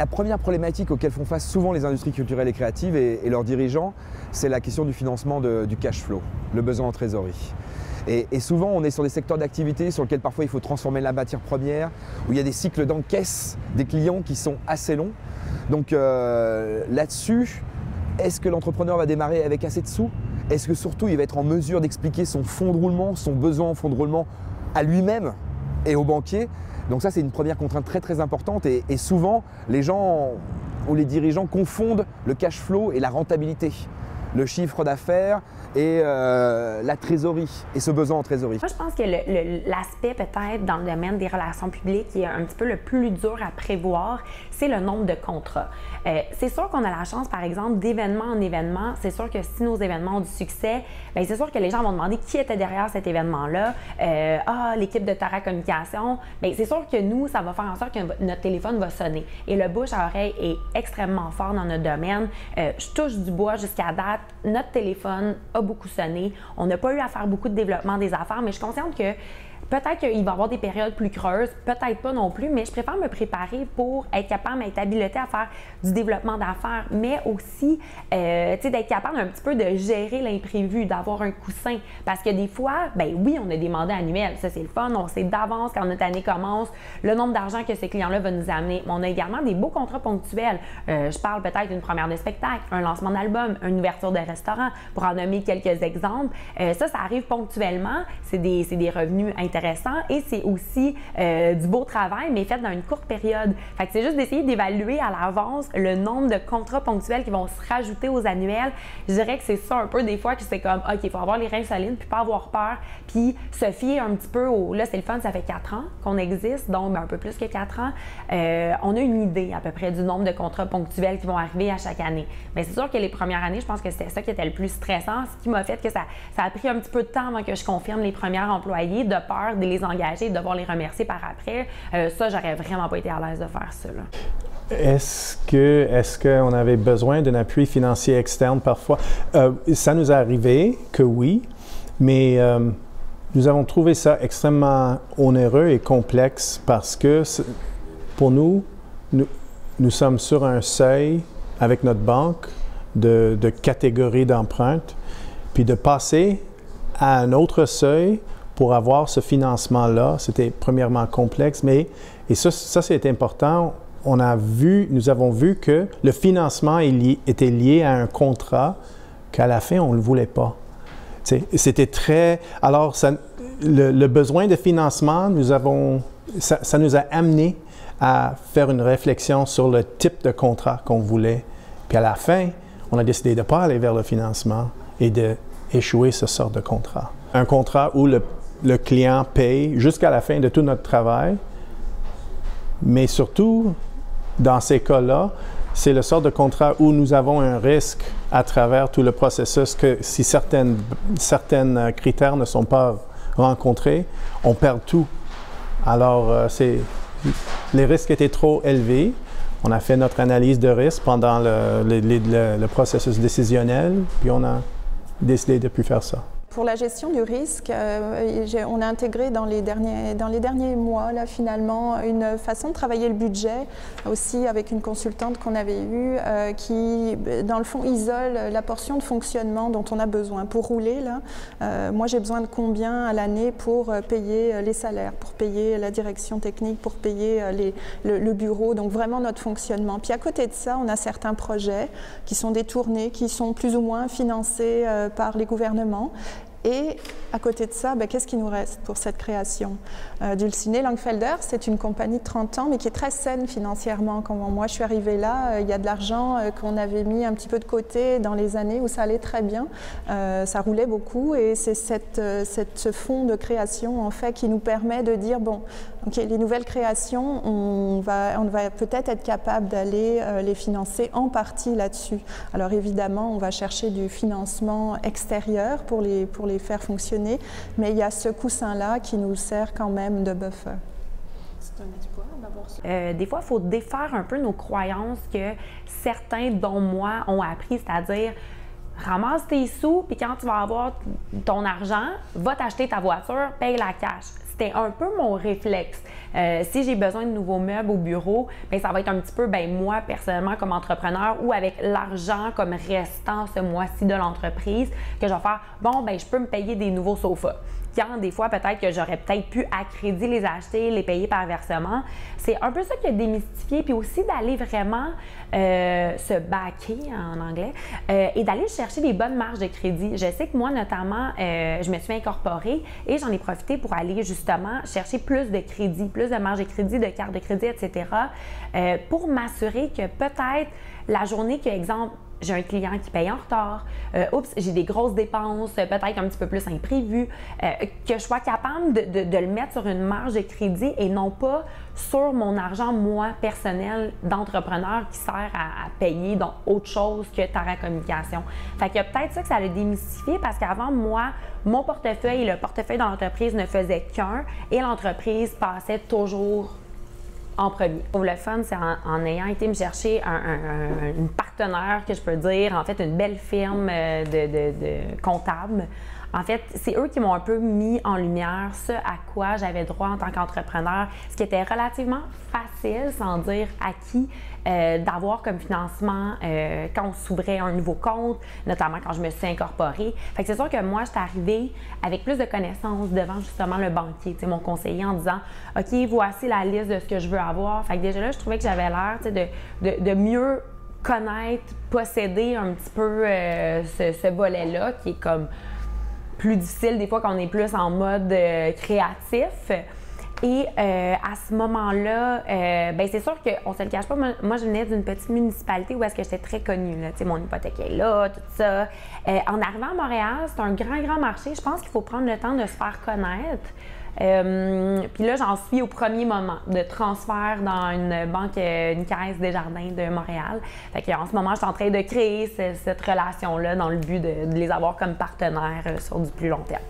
La première problématique auxquelles font face souvent les industries culturelles et créatives et leurs dirigeants, c'est la question du financement du cash flow, le besoin en trésorerie. Et souvent, on est sur des secteurs d'activité sur lesquels parfois il faut transformer la matière première, où il y a des cycles d'encaisse des clients qui sont assez longs. Donc là-dessus, est-ce que l'entrepreneur va démarrer avec assez de sous? Est-ce que surtout il va être en mesure d'expliquer son fonds de roulement, son besoin en fonds de roulement à lui-même et au banquier? Donc ça, c'est une première contrainte très très importante et souvent, les gens ou les dirigeants confondent le cash flow et la rentabilité, le chiffre d'affaires et la trésorerie et ce besoin en trésorerie. Moi, je pense que l'aspect peut-être dans le domaine des relations publiques qui est un petit peu le plus dur à prévoir, c'est le nombre de contrats. C'est sûr qu'on a la chance, par exemple, d'événement en événement. C'est sûr que si nos événements ont du succès, bien, c'est sûr que les gens vont demander qui était derrière cet événement-là. L'équipe de Tara Communication. Bien, c'est sûr que nous, ça va faire en sorte que notre téléphone va sonner. Et le bouche à oreille est extrêmement fort dans notre domaine. Je touche du bois jusqu'à date. Notre téléphone a beaucoup sonné. On n'a pas eu à faire beaucoup de développement des affaires, mais je suis consciente que peut-être qu'il va y avoir des périodes plus creuses, peut-être pas non plus, mais je préfère me préparer pour être capable d'être habilitée à faire du développement d'affaires, mais aussi d'être capable un petit peu de gérer l'imprévu, d'avoir un coussin. Parce que des fois, ben oui, on a des mandats annuels, ça c'est le fun, on sait d'avance quand notre année commence, le nombre d'argent que ces clients-là vont nous amener. Mais on a également des beaux contrats ponctuels. Je parle peut-être d'une première de spectacle, un lancement d'album, une ouverture de restaurant, pour en nommer quelques exemples. Ça arrive ponctuellement, c'est des revenus intéressants et c'est aussi du beau travail, mais fait dans une courte période. Fait que c'est juste d'essayer d'évaluer à l'avance le nombre de contrats ponctuels qui vont se rajouter aux annuels. Je dirais que c'est ça un peu des fois que c'est comme, OK, il faut avoir les reins solides, puis pas avoir peur, puis se fier un petit peu au... Là, c'est le fun, ça fait 4 ans qu'on existe, donc un peu plus que 4 ans. On a une idée à peu près du nombre de contrats ponctuels qui vont arriver à chaque année. Mais c'est sûr que les premières années, je pense que c'était ça qui était le plus stressant, ce qui m'a fait que ça a pris un petit peu de temps avant que je confirme les premiers employés, de peur de les engager et de devoir les remercier par après. Ça, j'aurais vraiment pas été à l'aise de faire ça, là. Est-ce qu'on avait besoin d'un appui financier externe parfois? Ça nous est arrivé que oui, mais nous avons trouvé ça extrêmement onéreux et complexe parce que pour nous sommes sur un seuil avec notre banque de catégorie d'emprunte, puis de passer à un autre seuil pour avoir ce financement-là, c'était premièrement complexe, et ça c'est important. Nous avons vu que le financement était lié à un contrat qu'à la fin, on ne le voulait pas. C'était très... Alors, le besoin de financement, ça nous a amené à faire une réflexion sur le type de contrat qu'on voulait. Puis à la fin, on a décidé de ne pas aller vers le financement et d'échouer ce sort de contrat. Un contrat où le client paye jusqu'à la fin de tout notre travail, mais surtout, dans ces cas-là, c'est le sort de contrat où nous avons un risque à travers tout le processus que si certains critères ne sont pas rencontrés, on perd tout. Alors, les risques étaient trop élevés. On a fait notre analyse de risque pendant le processus décisionnel, puis on a décidé de ne plus faire ça. Pour la gestion du risque, on a intégré dans les derniers mois, là, finalement, une façon de travailler le budget, aussi avec une consultante qu'on avait eue, qui, dans le fond, isole la portion de fonctionnement dont on a besoin. Pour rouler, là, moi, j'ai besoin de combien à l'année pour payer les salaires, pour payer la direction technique, pour payer le bureau, donc vraiment notre fonctionnement. Puis à côté de ça, on a certains projets qui sont détournés, qui sont plus ou moins financés par les gouvernements. Et à côté de ça, qu'est-ce qui nous reste pour cette création? Dulcinea Langfelder, c'est une compagnie de 30 ans, mais qui est très saine financièrement. Quand moi je suis arrivée là, il y a de l'argent qu'on avait mis un petit peu de côté dans les années où ça allait très bien. Ça roulait beaucoup et c'est ce fonds de création en fait qui nous permet de dire, bon, ok, les nouvelles créations, on va peut-être être capable d'aller les financer en partie là-dessus. Alors évidemment, on va chercher du financement extérieur pour les faire fonctionner, mais il y a ce coussin-là qui nous sert quand même de buffer. C'est un espoir d'avoir ça. Des fois, il faut défaire un peu nos croyances que certains, dont moi, ont appris, c'est-à-dire ramasse tes sous, puis quand tu vas avoir ton argent, va t'acheter ta voiture, paye la cash. C'était un peu mon réflexe. Si j'ai besoin de nouveaux meubles au bureau, bien, ça va être un petit peu moi, personnellement, comme entrepreneur ou avec l'argent comme restant ce mois-ci de l'entreprise, que je vais faire, bon, bien, je peux me payer des nouveaux sofas. Quand des fois, peut-être que j'aurais peut-être pu à crédit les acheter, les payer par versement. C'est un peu ça qui a démystifié, puis aussi d'aller vraiment se backer en anglais et d'aller chercher des bonnes marges de crédit. Je sais que moi, notamment, je me suis incorporée et j'en ai profité pour aller justement chercher plus de crédit, plus de marge de crédit, de carte de crédit, etc. Pour m'assurer que peut-être la journée que, exemple, j'ai un client qui paye en retard, j'ai des grosses dépenses, peut-être un petit peu plus imprévues, que je sois capable de le mettre sur une marge de crédit et non pas sur mon argent, moi, personnel d'entrepreneur qui sert à payer donc autre chose que Tara Communication. Fait qu'il y a peut-être ça que ça l'a démystifié parce qu'avant, moi, mon portefeuille et le portefeuille de l'entreprise ne faisaient qu'un et l'entreprise passait toujours en premier. Le fun, c'est en ayant été me chercher une partenaire, que je peux dire, en fait, une belle firme de comptables. En fait, c'est eux qui m'ont un peu mis en lumière ce à quoi j'avais droit en tant qu'entrepreneur, ce qui était relativement facile, sans dire acquis, d'avoir comme financement quand on s'ouvrait un nouveau compte, notamment quand je me suis incorporée. Fait que c'est sûr que moi, j'étais arrivée avec plus de connaissances devant justement le banquier, mon conseiller, en disant « OK, voici la liste de ce que je veux avoir ». Fait que déjà là, je trouvais que j'avais l'air de mieux connaître, posséder un petit peu ce volet-là qui est comme plus difficile des fois quand on est plus en mode créatif. Et à ce moment-là, ben c'est sûr qu'on se le cache pas, moi je venais d'une petite municipalité où est-ce que j'étais très connue, là, mon hypothèque est là, tout ça. En arrivant à Montréal, c'est un grand marché, je pense qu'il faut prendre le temps de se faire connaître. Puis là, j'en suis au premier moment de transfert dans une banque, une caisse Desjardins de Montréal. Fait qu'en ce moment, je suis en train de créer cette relation-là dans le but de les avoir comme partenaires sur du plus long terme.